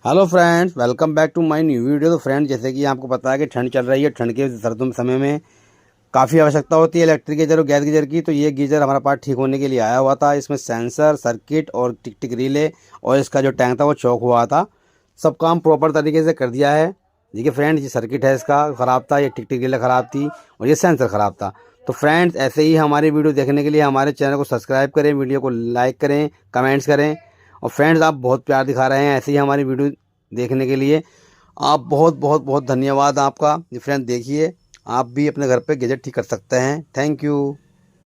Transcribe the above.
Hello friends, welcome back to my new video. तो friends, जैसे कि आपको पता है कि ठंड चल रही है। ठंड के सर्दों समय में काफ़ी आवश्यकता होती है इलेक्ट्रिक गीजर और गैस गीजर की। तो ये गीजर हमारा पास ठीक होने के लिए आया हुआ था। इसमें सेंसर, सर्किट और टिक टिक रिले और इसका जो टैंक था वो चौक हुआ था। सब काम प्रॉपर तरीके से कर दिया है। देखिए फ्रेंड्स, ये सर्किट है इसका ख़राब था, ये टिक टिक रिले ख़राब थी और ये सेंसर ख़राब था। तो फ्रेंड्स, ऐसे ही हमारी वीडियो देखने के लिए हमारे चैनल को सब्सक्राइब करें, वीडियो को लाइक करें, कमेंट्स करें। और फ्रेंड्स, आप बहुत प्यार दिखा रहे हैं ऐसे ही हमारी वीडियो देखने के लिए। आप बहुत बहुत बहुत धन्यवाद आपका। फ्रेंड देखिए, आप भी अपने घर पे गैजेट ठीक कर सकते हैं। Thank you.